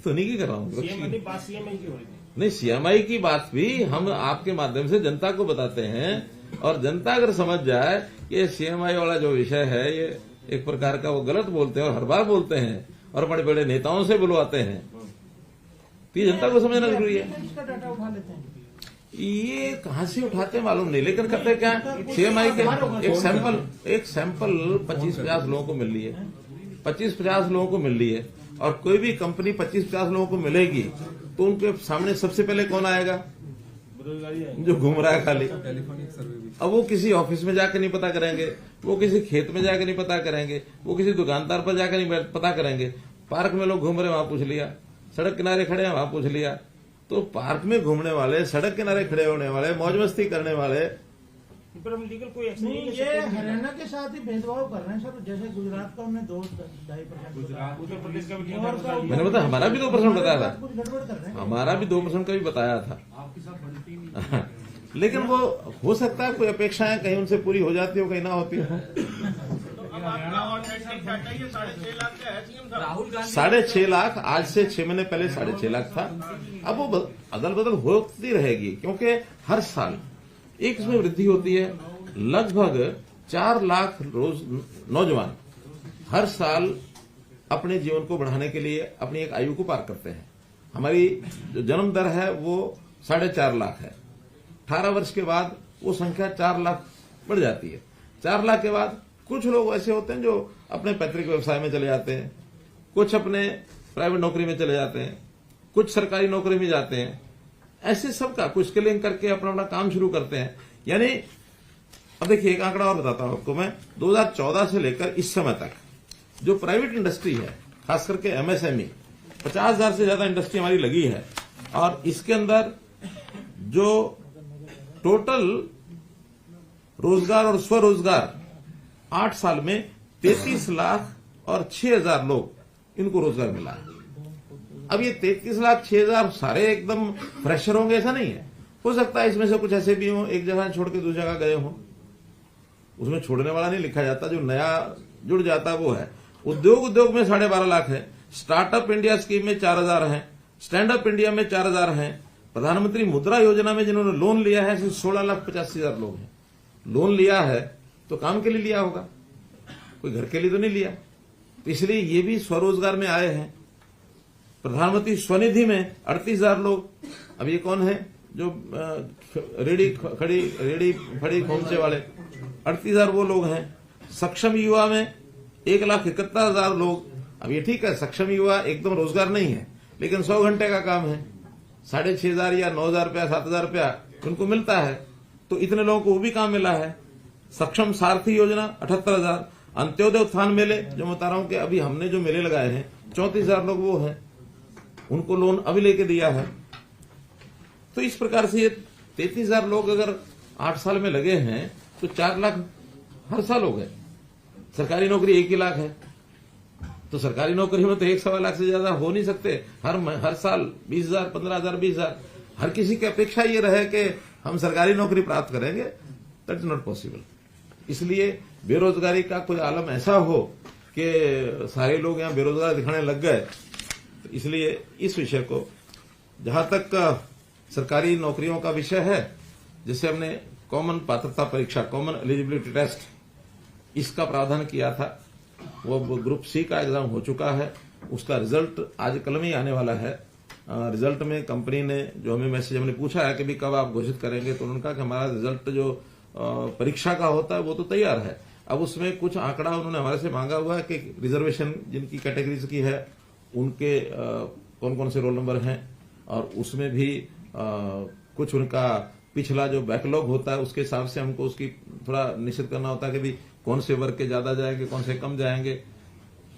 तो नहीं की कर रहा हूँ, सीएम की बात सीएमआई की हो रही थी। नहीं, सीएमआई की बात भी हम आपके माध्यम से जनता को बताते हैं, और जनता अगर समझ जाए कि सीएमआई वाला जो विषय है ये एक प्रकार का वो गलत बोलते हैं और हर बार बोलते हैं और बड़े बड़े नेताओं से बुलवाते हैं, तो ये जनता को समझना जरूरी है। इसका डाटा उठा लेते हैं। ये कहां से उठाते मालूम नहीं, लेकिन करते क्या, सीएमआई के एक सैंपल 25-50 लोगों को मिल रही है, 25-50 लोगों को मिल रही है, और कोई भी कंपनी 25-50 लोगों को मिलेगी तो उनके सामने सबसे पहले कौन आएगा, बेरोजगारी है। जो घूम रहा है खाली। अब वो किसी ऑफिस में जाकर नहीं पता करेंगे, वो किसी खेत में जाकर नहीं पता करेंगे, वो किसी दुकानदार पर जाकर नहीं पता करेंगे। पार्क में लोग घूम रहे वहां पूछ लिया, सड़क किनारे खड़े हैं वहां पूछ लिया। तो पार्क में घूमने वाले, सड़क किनारे खड़े होने वाले, मौज मस्ती करने वाले, पर हम लीगल कोई एक्शन नहीं, नहीं ये कर सकते। हरियाणा के साथ ही भेदभाव कर रहे हैं सर। जैसे गुजरात का हमने 2-2.5%, गुजरात उत्तर प्रदेश का भी और का मैंने बताया हमारा भी 2% बताया था, कुछ गड़बड़ कर रहे हैं। हमारा भी 2% का भी बताया था। लेकिन वो हो सकता है कोई अपेक्षाएं कहीं उनसे पूरी हो जाती हो, कहीं ना होती हो। 6.5 लाख, आज से 6 महीने पहले 6.5 लाख था। अब वो अदल बदल होती रहेगी, क्योंकि हर साल एक इसमें वृद्धि होती है। लगभग 4 लाख रोज नौजवान हर साल अपने जीवन को बढ़ाने के लिए अपनी एक आयु को पार करते हैं। हमारी जो जन्म दर है वो 4.5 लाख है। 18 वर्ष के बाद वो संख्या 4 लाख बढ़ जाती है। 4 लाख के बाद कुछ लोग ऐसे होते हैं जो अपने पैतृक व्यवसाय में चले जाते हैं, कुछ अपने प्राइवेट नौकरी में चले जाते हैं, कुछ सरकारी नौकरी में जाते हैं। ऐसे सबका कुछ स्किलिंग करके अपना अपना काम शुरू करते हैं। यानी अब देखिए एक आंकड़ा और बताता हूं आपको मैं, 2014 से लेकर इस समय तक जो प्राइवेट इंडस्ट्री है, खास करके एमएसएमई, 50,000 से ज्यादा इंडस्ट्री हमारी लगी है, और इसके अंदर जो टोटल रोजगार और स्वरोजगार 8 साल में 33 लाख और 6,000 लोग इनको रोजगार मिला है। अब ये 33 लाख 6,000 सारे एकदम फ्रेशर होंगे ऐसा नहीं है, हो सकता है इसमें से कुछ ऐसे भी हों एक जगह छोड़ के दूसरी जगह गए हों, उसमें छोड़ने वाला नहीं लिखा जाता, जो नया जुड़ जाता वो है। उद्योग में 12.5 लाख है, स्टार्टअप इंडिया स्कीम में 4,000 है, स्टैंड अप इंडिया में 4,000 है, प्रधानमंत्री मुद्रा योजना में जिन्होंने लोन लिया है 16,85,000 लोग हैं। लोन लिया है तो काम के लिए लिया होगा, कोई घर के लिए तो नहीं लिया, तो इसलिए ये भी स्वरोजगार में आए हैं। प्रधानमंत्री स्वनिधि में 38,000 लोग। अब ये कौन है जो रेडी फड़ी खोमचे वाले, 38,000 वो लोग हैं। सक्षम युवा में 1,71,000 लोग। अब ये ठीक है, सक्षम युवा एकदम रोजगार नहीं है, लेकिन 100 घंटे का काम है, 6,500 या 9,000 रुपया 7,000 रुपया उनको मिलता है, तो इतने लोगों को वो भी काम मिला है। सक्षम सारथी योजना 78,000। अंत्योदय उत्थान मेले जो मैं बता रहा हूं कि अभी हमने जो मेले लगाए हैं 34,000 लोग वो हैं, उनको लोन अभी लेके दिया है। तो इस प्रकार से ये 33,000 लोग अगर 8 साल में लगे हैं तो 4 लाख हर साल हो गए। सरकारी नौकरी 1 ही लाख है, तो सरकारी नौकरी में तो 1.25 लाख से ज्यादा हो नहीं सकते। हर साल 20,000, 15,000, 20,000। हर किसी की अपेक्षा ये रहे कि हम सरकारी नौकरी प्राप्त करेंगे, दैट इज नॉट पॉसिबल। इसलिए बेरोजगारी का कोई आलम ऐसा हो कि सारे लोग यहां बेरोजगार दिखाने लग गए, तो इसलिए इस विषय को, जहां तक सरकारी नौकरियों का विषय है, जैसे हमने कॉमन पात्रता परीक्षा, कॉमन एलिजिबिलिटी टेस्ट, इसका प्रावधान किया था, वो ग्रुप सी का एग्जाम हो चुका है, उसका रिजल्ट आज कल में ही आने वाला है। रिजल्ट में कंपनी ने जो हमें मैसेज हमने पूछा है कि भी कब आप घोषित करेंगे, तो उन्होंने कहा कि हमारा रिजल्ट जो परीक्षा का होता है वो तो तैयार है। अब उसमें कुछ आंकड़ा उन्होंने हमारे से मांगा हुआ है कि रिजर्वेशन जिनकी कैटेगरीज की है उनके कौन कौन से रोल नंबर हैं, और उसमें भी कुछ उनका पिछला जो बैकलॉग होता है उसके हिसाब से हमको उसकी थोड़ा निश्चित करना होता है कि भी कौन से वर्ग के ज्यादा जाएंगे, कौन से कम जाएंगे,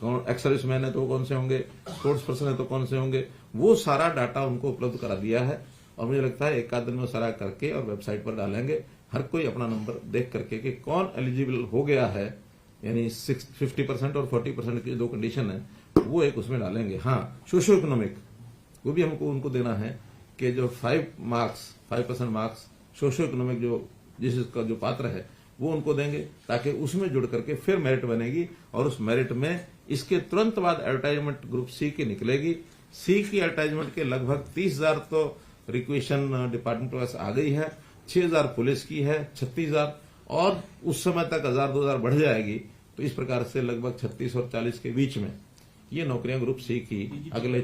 कौन एक्स सर्विसमैन है तो कौन से होंगे, स्पोर्ट्स पर्सन है तो कौन से होंगे, वो सारा डाटा उनको उपलब्ध करा दिया है। और मुझे लगता है एक आध दिन में सारा करके और वेबसाइट पर डालेंगे, हर कोई अपना नंबर देख करके कि कौन एलिजिबल हो गया है, यानी 50% और 40% की जो कंडीशन है वो एक उसमें डालेंगे। हाँ, सोशो इकोनॉमिक वो भी हमको उनको देना है कि जो 5% मार्क्स सोशो इकोनॉमिक जो जिसका जो पात्र है वो उनको देंगे, ताकि उसमें जुड़ करके फिर मेरिट बनेगी, और उस मेरिट में इसके तुरंत बाद एडवर्टाइजमेंट ग्रुप सी की निकलेगी। सी की एडवर्टाइजमेंट के लगभग 30,000 तो रिक्वेशन डिपार्टमेंट के पास आ गई है, 6,000 पुलिस की है, 36,000, और उस समय तक 1,000-2,000 बढ़ जाएगी। तो इस प्रकार से लगभग 36 और 40 के बीच में ये नौकरियां ग्रुप सी की अगले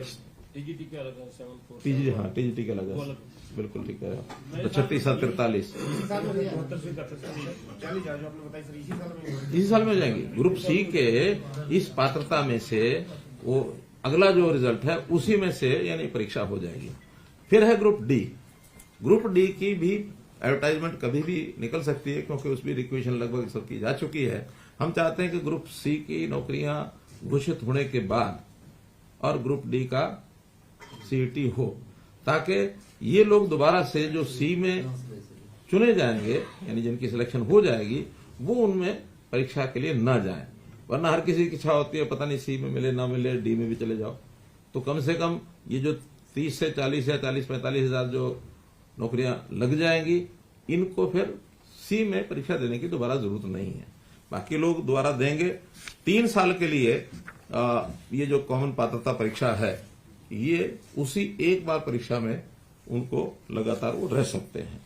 टीजीटी के अलग है, 7-4 टीजीटी के अलग है, बिल्कुल ठीक है। तो 36 और 43 इसी साल में हो जाएंगी। ग्रुप सी के इस पात्रता में से वो अगला जो रिजल्ट है उसी में से यानी परीक्षा हो जाएगी। फिर है ग्रुप डी। ग्रुप डी की भी एडवर्टाइजमेंट कभी भी निकल सकती है, क्योंकि उसमें रिक्वेशन लगभग सबकी जा चुकी है। हम चाहते हैं कि ग्रुप सी की नौकरियां घोषित होने के बाद और ग्रुप डी का सीईटी हो, ताकि ये लोग दोबारा से जो सी में चुने जाएंगे, यानी जिनकी सिलेक्शन हो जाएगी, वो उनमें परीक्षा के लिए न जाएं। वरना हर किसी की इच्छा होती है पता नहीं सी में मिले ना मिले, डी में भी चले जाओ। तो कम से कम ये जो 30 से 40 या 40-45 हजार जो नौकरियां लग जाएंगी, इनको फिर सी में परीक्षा देने की दोबारा जरूरत नहीं है। बाकी लोग दोबारा देंगे। 3 साल के लिए ये जो कॉमन पात्रता परीक्षा है, ये उसी एक बार परीक्षा में उनको लगातार वो रह सकते हैं।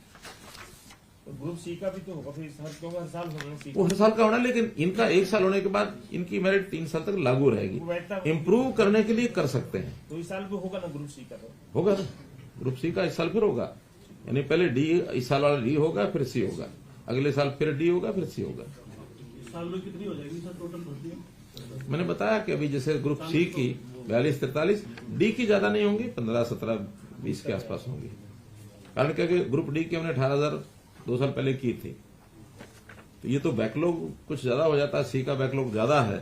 तो ग्रुप सी का भी तो होगा फिर, हर साल होगा सी, वो हर साल का होना, लेकिन इनका 1 साल होने के बाद इनकी मेरिट 3 साल तक लागू रहेगी। इम्प्रूव करने के लिए कर सकते हैं। तो इस साल भी होगा ना ग्रुप सी का? तो होगा ना, ग्रुप सी का इस साल फिर होगा, यानी पहले डी, इस साल वाला डी होगा, फिर सी होगा, अगले साल फिर डी होगा, फिर सी होगा। साल में कितनी हो जाएगी सर टोटल भर्ती? मैंने बताया कि अभी जैसे ग्रुप सी की 42-43, डी की ज्यादा नहीं होंगी, 15-17-20 के आसपास होंगी। कारण क्या कि ग्रुप डी की हमने 18,000 2 साल पहले की थी, तो ये तो बैकलॉग कुछ ज्यादा हो जाता है। सी का बैकलॉग ज्यादा है,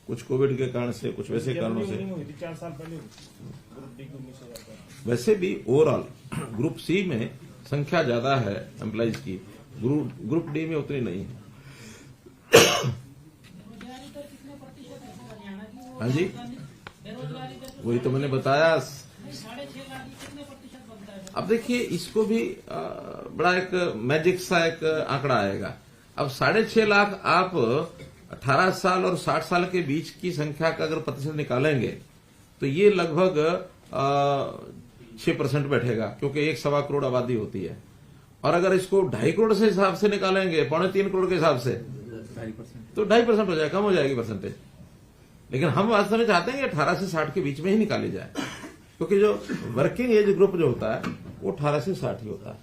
कुछ कोविड के कारण से, कुछ वैसे कारणों से। 4 साल पहले ग्रुप डी को मिस हो जाता है। वैसे भी ओवरऑल ग्रुप सी में संख्या ज्यादा है एम्प्लॉइज की, ग्रुप डी में उतनी नहीं है। हाँ जी, वही तो मैंने बताया। अब देखिए, इसको भी बड़ा एक मैजिक सा एक आंकड़ा आएगा। अब 6.5 लाख आप 18 साल और 60 साल के बीच की संख्या का अगर प्रतिशत निकालेंगे तो ये लगभग 6% बैठेगा, क्योंकि 1-1.25 करोड़ आबादी होती है। और अगर इसको 2.5 करोड़ से हिसाब से निकालेंगे, 2.25 करोड़ के हिसाब से, तो 2.5% हो जाएगा, कम हो जाएगी परसेंटेज। लेकिन हम वास्तव में चाहते हैं कि 18 से 60 के बीच में ही निकाली जाए, क्योंकि जो वर्किंग एज ग्रुप जो होता है वो 18 से 60 ही होता है।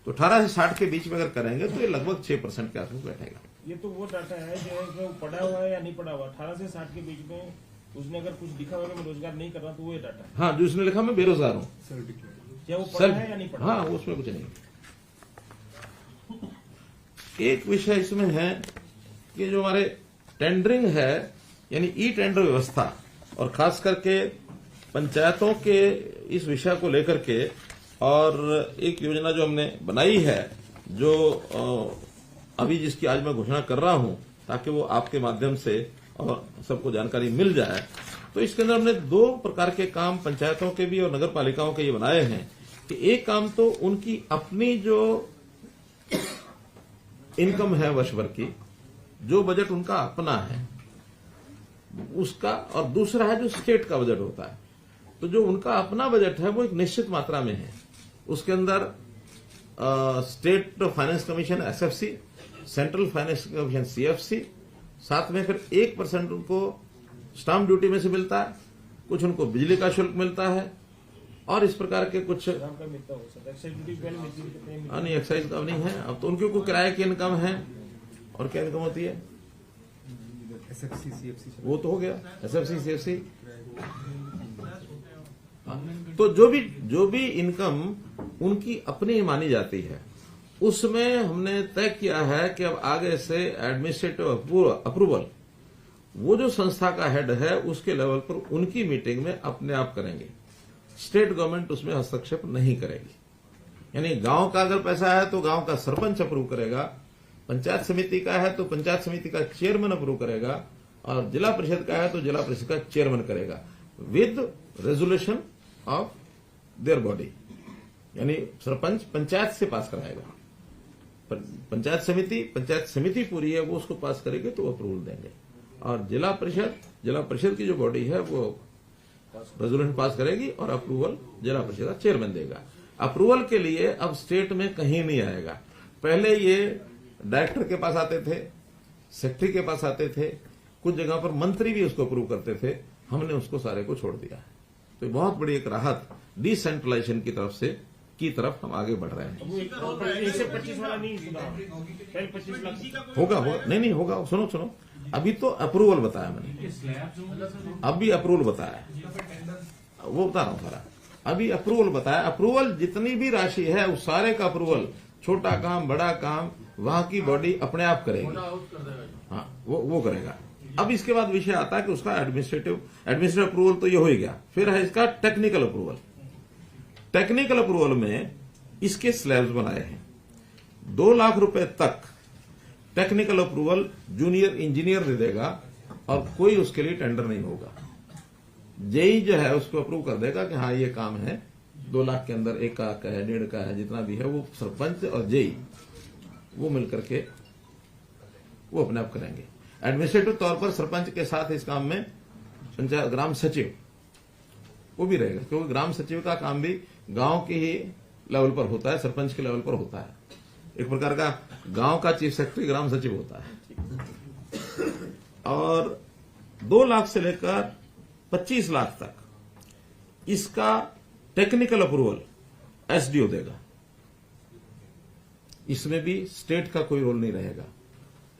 तो 18 से 60 के बीच में अगर करेंगे तो ये लगभग 6% के आसपास बैठेगा। ये तो वो डाटा है जो पढ़ा हुआ है या नहीं पढ़ा हुआ। 18 से 60 के बीच में उसने अगर कुछ लिखा हुआ मैं रोजगार नहीं कर रहा, तो वो ये डाटा है। हाँ, जो उसने लिखा मैं बेरोजगार हूँ, क्या वो पढ़ा है या नहीं पढ़ा? हाँ, उसमें कुछ नहीं। एक विषय इसमें है कि जो हमारे टेंडरिंग है, यानी ई टेंडर व्यवस्था, और खास करके पंचायतों के इस विषय को लेकर के, और एक योजना जो हमने बनाई है, जो अभी जिसकी आज मैं घोषणा कर रहा हूं, ताकि वो आपके माध्यम से और सबको जानकारी मिल जाए। तो इसके अंदर हमने 2 प्रकार के काम पंचायतों के भी और नगर पालिकाओं के ये बनाए हैं। कि एक काम तो उनकी अपनी जो इनकम है वर्ष भर की, जो बजट उनका अपना है उसका, और दूसरा है जो स्टेट का बजट होता है। तो जो उनका अपना बजट है वो एक निश्चित मात्रा में है, उसके अंदर state finance commission SFC, central finance commission CFC, साथ में फिर 1% उनको स्टाम्प ड्यूटी में से मिलता है, कुछ उनको बिजली का शुल्क मिलता है, और इस प्रकार के कुछ काम का मिलता हो सकता है। एक्साइज ड्यूटी पहले मिलती थी, कितने मिलती नहीं एक्साइज का नहीं है। अब तो उनके को किराए की इनकम है, और क्या इनकम होती है SFC, CFC वो तो हो गया, SFC CFC। तो जो भी इनकम उनकी अपनी मानी जाती है, उसमें हमने तय किया है कि अब आगे से एडमिनिस्ट्रेटिव अप्रूवल वो जो संस्था का हेड है उसके लेवल पर उनकी मीटिंग में अपने आप करेंगे, स्टेट गवर्नमेंट उसमें हस्तक्षेप नहीं करेगी। यानी गांव का अगर पैसा है तो गांव का सरपंच अप्रूव करेगा, पंचायत समिति का है तो पंचायत समिति का चेयरमैन अप्रूव करेगा, और जिला परिषद का है तो जिला परिषद का चेयरमैन करेगा, with resolution of their body. यानी सरपंच पंचायत से पास कराएगा, पंचायत समिति पूरी है वो उसको पास करेगी तो अप्रूवल देंगे, और जिला परिषद की जो बॉडी है वो रेजोल्यूशन पास करेगी और अप्रूवल जिला परिषद का चेयरमैन देगा। अप्रूवल के लिए अब स्टेट में कहीं नहीं आएगा। पहले ये डायरेक्टर के पास आते थे, सेक्रेटरी के पास आते थे, कुछ जगह पर मंत्री भी उसको अप्रूव करते थे, हमने उसको सारे को छोड़ दिया है। तो बहुत बड़ी एक राहत डिसेंट्रलाइजेशन की तरफ हम आगे बढ़ रहे हैं। है। वो 1 से 25 वाला नहीं सुना, पहले 25 लाख होगा नहीं होगा। सुनो, अभी तो अप्रूवल बताया मैंने, अभी अप्रूवल बताया, वो बता रहा हूं सारा। अभी अप्रूवल बताया, अप्रूवल जितनी भी राशि है उस सारे का अप्रूवल, छोटा काम बड़ा काम वहां की बॉडी अपने आप करेगी। हाँ वो करेगा। अब इसके बाद विषय आता है कि उसका एडमिनिस्ट्रेटिव अप्रूवल तो ये हो ही गया, फिर है इसका टेक्निकल अप्रूवल। टेक्निकल अप्रूवल में इसके स्लैब्स बनाए हैं। 2 लाख रुपए तक टेक्निकल अप्रूवल जूनियर इंजीनियर दे देगा, और कोई उसके लिए टेंडर नहीं होगा। जेई जो है उसको अप्रूव कर देगा कि हाँ ये काम है, 2 लाख के अंदर 1 लाख का है, 1.5 का है, जितना भी है वो सरपंच और जेई वो मिलकर के वो अपने आप करेंगे। एडमिनिस्ट्रेटिव तौर पर सरपंच के साथ इस काम में पंचायत ग्राम सचिव वो भी रहेगा, क्योंकि ग्राम सचिव का काम भी गांव के ही लेवल पर होता है, सरपंच के लेवल पर होता है। एक प्रकार का गांव का चीफ सेक्रेटरी ग्राम सचिव होता है। और 2 लाख से लेकर 25 लाख तक इसका टेक्निकल अप्रूवल एसडीओ देगा। इसमें भी स्टेट का कोई रोल नहीं रहेगा।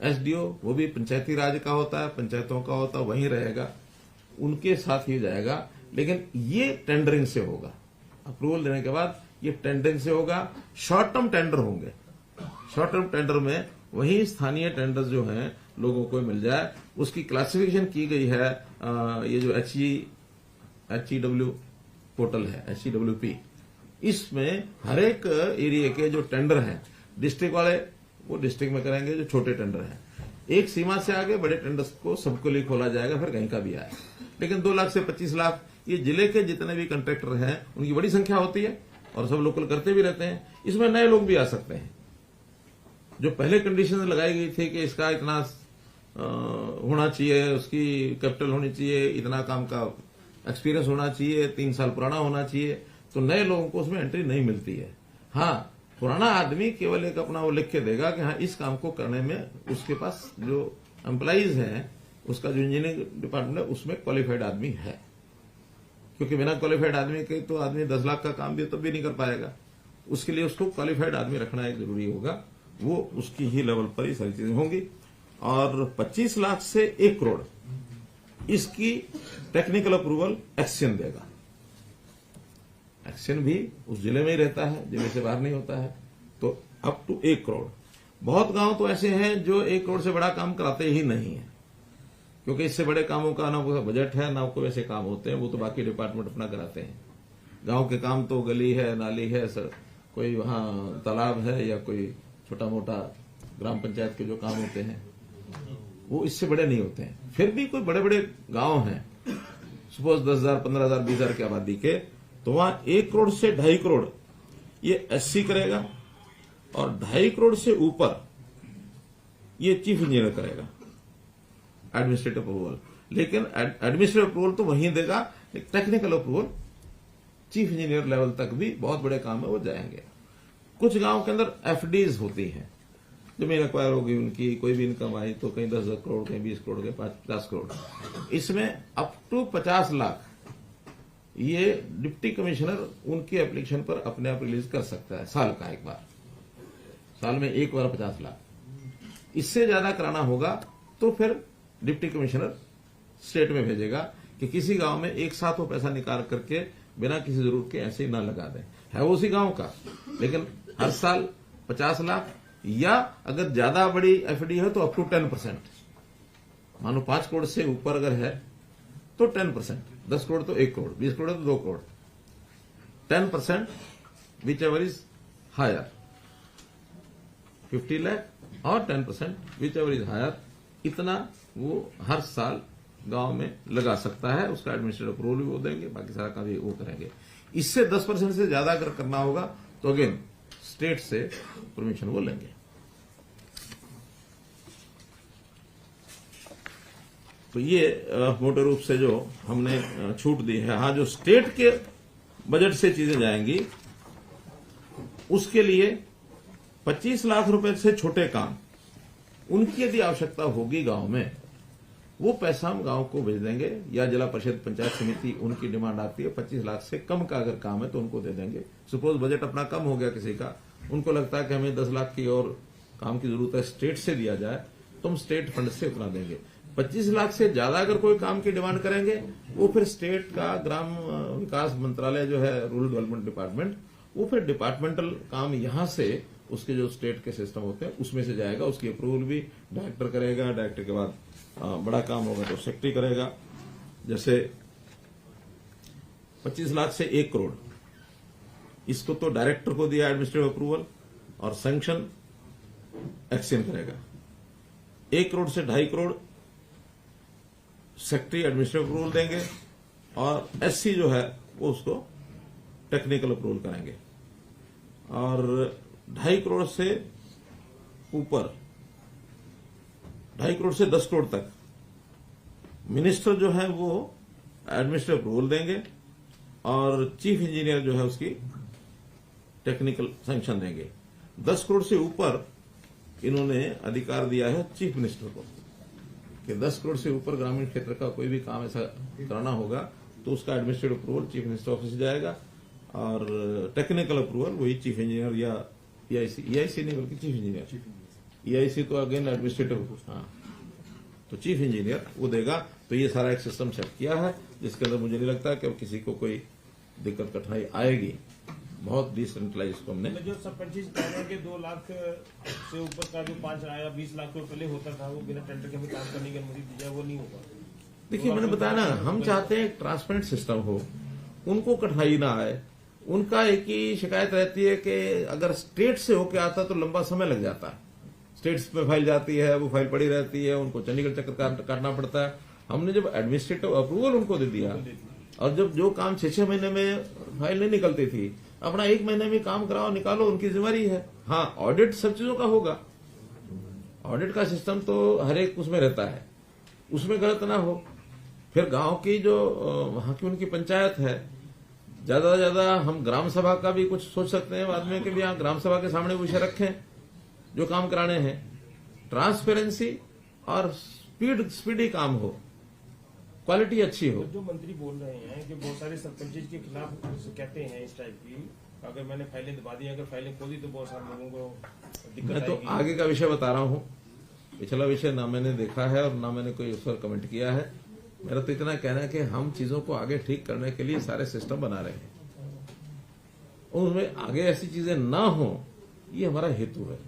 एसडीओ वो भी पंचायती राज का होता है, पंचायतों का होता है, वहीं रहेगा, उनके साथ ही जाएगा। लेकिन ये टेंडरिंग से होगा, अप्रूवल देने के बाद ये टेंडरिंग से होगा। शॉर्ट टर्म टेंडर होंगे, शॉर्ट टर्म टेंडर में वही स्थानीय टेंडर्स जो हैं लोगों को मिल जाए, उसकी क्लासिफिकेशन की गई है। ये जो HEW पोर्टल है, HEWP, इसमें हर एक एरिया के जो टेंडर हैं, डिस्ट्रिक्ट वाले वो डिस्ट्रिक्ट में करेंगे, जो छोटे टेंडर हैं एक सीमा से आगे बड़े टेंडर्स को सबके लिए खोला जाएगा, फिर कहीं का भी आए। लेकिन 2 लाख से 25 लाख ये जिले के जितने भी कॉन्ट्रैक्टर हैं उनकी बड़ी संख्या होती है, और सब लोकल करते भी रहते हैं। इसमें नए लोग भी आ सकते हैं। जो पहले कंडीशन लगाई गई थी कि इसका इतना होना चाहिए, उसकी कैपिटल होनी चाहिए, इतना काम का एक्सपीरियंस होना चाहिए, 3 साल पुराना होना चाहिए, तो नए लोगों को उसमें एंट्री नहीं मिलती है। हाँ, पुराना आदमी केवल एक अपना वो लिख के देगा कि हाँ इस काम को करने में उसके पास जो एम्प्लॉइज हैं, उसका जो इंजीनियरिंग डिपार्टमेंट है उसमें क्वालिफाइड आदमी है। क्योंकि बिना क्वालिफाइड आदमी के तो आदमी 10 लाख का काम भी तो भी नहीं कर पाएगा। उसके लिए उसको क्वालिफाइड आदमी रखना एक जरूरी होगा, वो उसकी ही लेवल पर ही सारी चीजें होंगी। और 25 लाख से 1 करोड़ इसकी टेक्निकल अप्रूवल एक्शन देगा। एक्शन भी उस जिले में ही रहता है, जिले से बाहर नहीं होता है। तो अप टू 1 करोड़। बहुत गांव तो ऐसे हैं जो 1 करोड़ से बड़ा काम कराते ही नहीं है, क्योंकि इससे बड़े कामों का ना कोई बजट है, ना कोई वैसे काम होते हैं, वो तो बाकी डिपार्टमेंट अपना कराते हैं। गांव के काम तो गली है, नाली है, कोई वहां तालाब है, या कोई छोटा मोटा ग्राम पंचायत के जो काम होते हैं वो इससे बड़े नहीं होते हैं। फिर भी कोई बड़े बड़े गांव हैं, सपोज 10,000, 15,000, 20,000 की आबादी के, तो वहां 1 करोड़ से 2.5 करोड़ ये एससी करेगा, और 2.5 करोड़ से ऊपर ये चीफ इंजीनियर करेगा एडमिनिस्ट्रेटिव अप्रूवल। लेकिन एडमिनिस्ट्रेटिव अप्रूवल तो वहीं देगा, technical approval chief engineer level तक भी बहुत बड़े काम में वो जाएंगे। कुछ गांव के अंदर एफडीज होती हैं, जमीन एक्वायर होगी उनकी, कोई भी इनकम आई तो कहीं 10 करोड़, कहीं 20 करोड़, कहीं 50 करोड़, इसमें अप टू 50 लाख ये डिप्टी कमिश्नर उनकी एप्लीकेशन पर अपने आप रिलीज कर सकता है साल का एक बार, साल में एक बार 50 लाख। इससे ज्यादा कराना होगा तो फिर डिप्टी कमिश्नर स्टेट में भेजेगा कि किसी गांव में एक साथ वो पैसा निकाल करके बिना किसी जरूरत के ऐसे ही ना लगा दें, है वो उसी गांव का, लेकिन हर साल 50 लाख, या अगर ज्यादा बड़ी एफडी है तो अप टू 10%, मानो 5 करोड़ से ऊपर अगर है तो 10%, 10 करोड़ तो 1 करोड़, 20 करोड़ तो 2 crore, 10% whichever is higher, 50 lakh और 10% विच एवर इज हायर, इतना वो हर साल गांव में लगा सकता है। उसका एडमिनिस्ट्रेटिव अप्रूवल भी वो देंगे, बाकी सारा काम भी वो करेंगे। इससे 10% से ज्यादा अगर करना होगा तो अगेन स्टेट से परमिशन वो लेंगे। तो ये मोटे रूप से जो हमने छूट दी है। हाँ, जो स्टेट के बजट से चीजें जाएंगी उसके लिए 25 लाख रुपए से छोटे काम, उनकी यदि आवश्यकता होगी गांव में, वो पैसा हम गांव को भेज देंगे, या जिला परिषद पंचायत समिति उनकी डिमांड आती है 25 लाख से कम का अगर काम है तो उनको दे देंगे। सपोज बजट अपना कम हो गया किसी का, उनको लगता है कि हमें 10 लाख की और काम की जरूरत है, स्टेट से दिया जाए, तो हम स्टेट फंड से उतना देंगे। 25 लाख से ज्यादा अगर कोई काम की डिमांड करेंगे, वो फिर स्टेट का ग्राम विकास मंत्रालय जो है, रूरल डेवलपमेंट डिपार्टमेंट, वो फिर डिपार्टमेंटल काम यहां से उसके जो स्टेट के सिस्टम होते हैं उसमें से जाएगा। उसकी अप्रूवल भी डायरेक्टर करेगा, डायरेक्टर के बाद बड़ा काम होगा तो सेक्रेटरी करेगा। जैसे 25 लाख से 1 करोड़, इसको तो डायरेक्टर को दिया एडमिनिस्ट्रेटिव अप्रूवल, और सैंक्शन एक्सचेंज करेगा। 1 करोड़ से 2.5 करोड़ सेक्रेटरी एडमिनिस्ट्रेटिव अप्रूवल देंगे, और एससी जो है वो उसको टेक्निकल अप्रूवल करेंगे। और 2.5 करोड़ से ऊपर, 2.5 करोड़ से 10 करोड़ तक मिनिस्टर जो है वो एडमिनिस्ट्रेटिव अप्रूवल देंगे, और चीफ इंजीनियर जो है उसकी टेक्निकल सैंक्शन देंगे। 10 करोड़ से ऊपर इन्होंने अधिकार दिया है चीफ मिनिस्टर को कि 10 करोड़ से ऊपर ग्रामीण क्षेत्र का कोई भी काम ऐसा कराना होगा तो उसका administrative approval chief minister office जाएगा, और टेक्निकल अप्रूवल वही चीफ इंजीनियर या ईआईसी नहीं बल्कि चीफ इंजीनियर, ईआईसी तो अगेन एडमिनिस्ट्रेटिव, हाँ, तो चीफ इंजीनियर वो देगा। तो ये सारा एक सिस्टम सेट किया है जिसके अंदर मुझे नहीं लगता कि अब किसी को कोई दिक्कत कठिनाई आएगी। बहुत डिसेंट्रलाइज को हमने, जो सरपंच कह रहे हैं कि 2 लाख से ऊपर का जो 5 या 20 लाख तो पहले होता था, वो बिना टेंडर के भी काम करने की अनुमति दी जाए, वो नहीं होगा। देखिए मैंने बताया ना, हम चाहते हैं ट्रांसपेरेंट सिस्टम हो, उनको कठिनाई ना आए। उनका एक ही शिकायत रहती है कि अगर स्टेट से होके आता तो लंबा समय लग जाता है, स्टेट्स में फाइल जाती है, वो फाइल पड़ी रहती है, उनको चंडीगढ़ चक्कर काटना पड़ता है। हमने जब एडमिनिस्ट्रेटिव अप्रूवल उनको दे दिया, और जब जो काम 6-6 महीने में फाइल नहीं निकलती थी, अपना 1 महीने में काम कराओ, निकालो, उनकी जिम्मेदारी है। हाँ, ऑडिट सब चीजों का होगा, ऑडिट का सिस्टम तो हर एक उसमें रहता है, उसमें गलत ना हो। फिर गांव की जो वहां की उनकी पंचायत है, ज्यादा से ज्यादा हम ग्राम सभा का भी कुछ सोच सकते हैं बाद में कि भी ग्राम सभा के सामने विषय रखें जो काम कराने हैं। ट्रांसपेरेंसी और स्पीडी काम हो, क्वालिटी अच्छी हो। जो मंत्री बोल रहे हैं कि बहुत सारे सरपंच के खिलाफ कहते हैं इस टाइप की, अगर मैंने फाइलें दबा दी, अगर फाइलें खोली तो बहुत सारे लोगों को दिक्कत मैं तो आएगी। आगे का विषय बता रहा हूँ, पिछला विषय ना मैंने देखा है और ना मैंने कोई उस पर कमेंट किया है। मेरा तो इतना कहना है कि हम चीजों को आगे ठीक करने के लिए सारे सिस्टम बना रहे हैं, उसमें आगे ऐसी चीजें ना हो, ये हमारा हेतु है।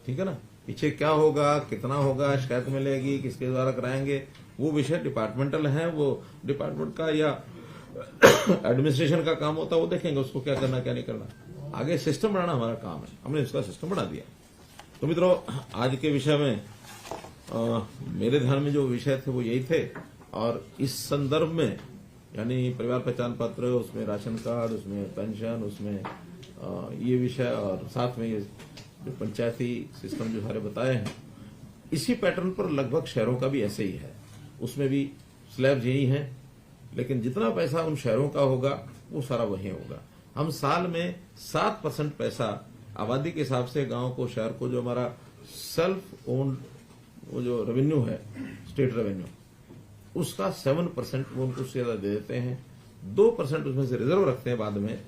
ठीक है ना, पीछे क्या होगा, कितना होगा, शिकायत मिलेगी, किसके द्वारा कराएंगे, वो विषय डिपार्टमेंटल है, वो डिपार्टमेंट का या एडमिनिस्ट्रेशन का काम होता है, वो देखेंगे उसको क्या करना क्या नहीं करना। आगे सिस्टम बनाना हमारा काम है, हमने इसका सिस्टम बना दिया। तो मित्रों, आज के विषय में मेरे ध्यान में जो विषय थे वो यही थे, और इस संदर्भ में यानी परिवार पहचान पत्र, उसमें राशन कार्ड, उसमें पेंशन, उसमें ये विषय और साथ में ये जो पंचायती सिस्टम जो सारे बताए हैं, इसी पैटर्न पर लगभग शहरों का भी ऐसे ही है। उसमें भी स्लैब यही है, लेकिन जितना पैसा उन शहरों का होगा वो सारा वही होगा। हम साल में 7% पैसा आबादी के हिसाब से गांव को, शहर को, जो हमारा सेल्फ ओन्ड वो जो रेवेन्यू है, स्टेट रेवेन्यू, उसका 7% वो उनको उससे ज्यादा दे देते हैं। 2% उसमें से रिजर्व रखते हैं बाद में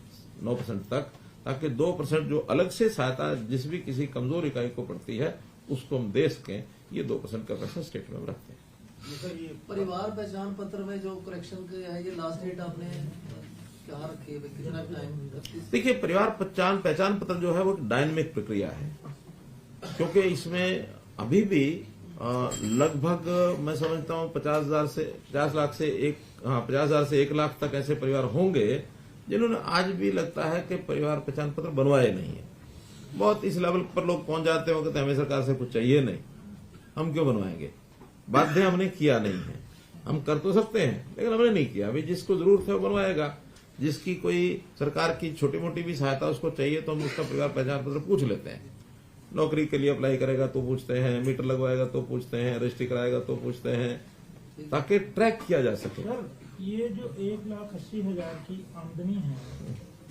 9% तक, ताकि 2% जो अलग से सहायता जिस भी किसी कमजोर इकाई को पड़ती है उसको हम दे सकें। ये 2% का पैसा स्टेट में रखते हैं। परिवार पहचान पत्र में जो करेक्शन के है, ये लास्ट डेट आपने क्या रखी है, कितना टाइम? देखिए, परिवार पहचान पत्र जो है वो डायनेमिक प्रक्रिया है, क्योंकि इसमें अभी भी लगभग मैं समझता हूं 50,000 से 1 लाख तक ऐसे परिवार होंगे जिन्होंने आज भी लगता है कि परिवार पहचान पत्र बनवाए नहीं है। बहुत इस लेवल पर लोग पहुंच जाते हो कि हमें सरकार से कुछ चाहिए नहीं, हम क्यों बनवाएंगे, बाध्य हमने किया नहीं है। हम कर तो सकते हैं लेकिन हमने नहीं किया। अभी जिसको जरूरत है वो बनवाएगा, जिसकी कोई सरकार की छोटी मोटी भी सहायता उसको चाहिए तो हम उसका परिवार पहचान पत्र पूछ लेते हैं। नौकरी के लिए अप्लाई करेगा तो पूछते हैं, मीटर लगवाएगा तो पूछते हैं, रजिस्ट्री कराएगा तो पूछते हैं, ताकि ट्रैक किया जा सके। सर, ये जो 1,80,000 की आमदनी है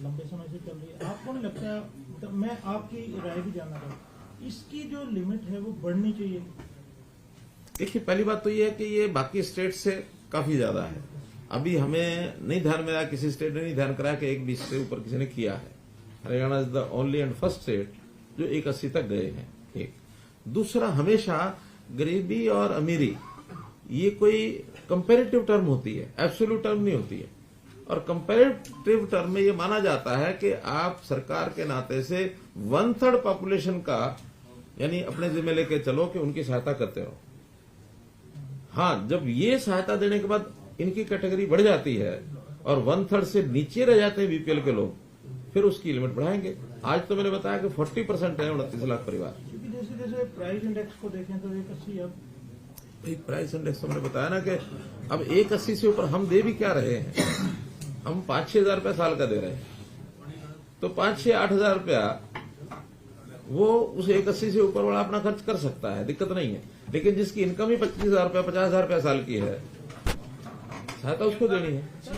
लंबे समय से चल रही है, आपको नहीं लगता, तो मैं आपकी राय भी जानना चाहूँ, इसकी जो लिमिट है वो बढ़नी चाहिए? देखिए, पहली बात तो ये है कि ये बाकी स्टेट से काफी ज्यादा है। अभी हमें नहीं ध्यान में आया, किसी स्टेट ने नहीं ध्यान कराया कि 1,20 से ऊपर किसी ने किया है। Haryana is the only and first state जो 1,80 तक गए हैं। एक दूसरा, हमेशा गरीबी और अमीरी ये कोई कंपैरेटिव टर्म होती है, एब्सोल्यूट टर्म नहीं होती है। और कंपैरेटिव टर्म में ये माना जाता है कि आप सरकार के नाते से 1/3 पॉपुलेशन का यानी अपने जिम्मे लेके चलो कि उनकी सहायता करते रहो। हाँ, जब ये सहायता देने के बाद इनकी कैटेगरी बढ़ जाती है और 1/3 से नीचे रह जाते हैं बीपीएल के लोग, फिर उसकी लिमिट बढ़ाएंगे। आज तो मैंने बताया कि 40% है 29 लाख परिवार। क्योंकि जैसे जैसे प्राइस इंडेक्स को देखें तो 1,80 अब प्राइस इंडेक्स तो मैंने बताया ना कि अब 1,80 से ऊपर हम दे भी क्या रहे हैं, हम 5-6 हजार रुपया साल का दे रहे हैं, तो 5-6-8 हजार रुपया वो उस 1,80 से ऊपर वाला अपना खर्च कर सकता है, दिक्कत नहीं है। लेकिन जिसकी इनकम ही 25,000 रुपया 50,000 रुपया साल की है, सहायता उसको देनी है।